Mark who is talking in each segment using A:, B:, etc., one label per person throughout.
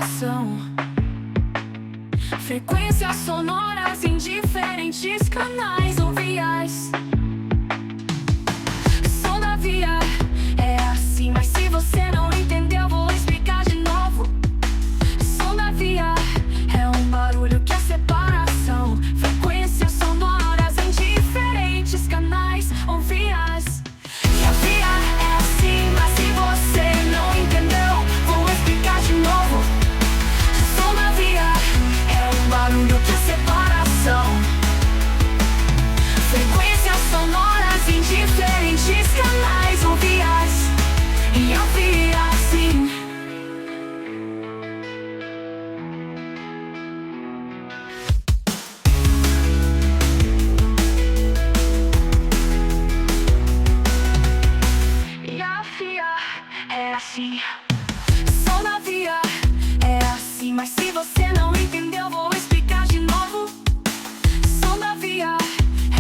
A: separação. Frequências sonoras em diferentes canais ou vias. Som da via é assim, mas se você não entendeu, vou explicar de novo. Som da via é um barulho que é separação. Frequências sonoras em diferentes canais ou vias. E a via é assim, mas se você não entendeu, vou explicar de novo. Som da via é um barulho que é separação. Frequências sonoras em diferentes canais ou vias. E a via é assim. E a via é assim. Som da via é assim, mas se você não entendeu, vou explicar de novo. Som da via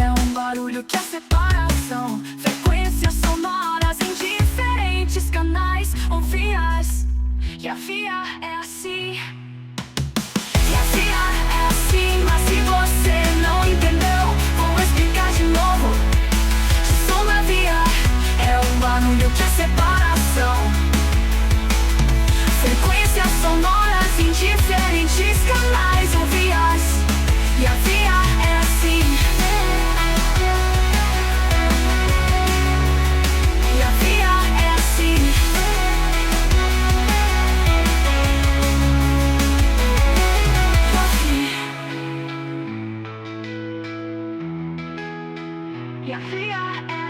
A: é um barulho que é separação. Frequências sonoras em diferentes canais ou vias. E a via é assim. E a via é assim, mas se você não entendeu, vou explicar de novo. Som da via é um barulho que é separação. Frequências sonoras em diferentes canais ou vias. E a via é assim. E a via é assim. E a via é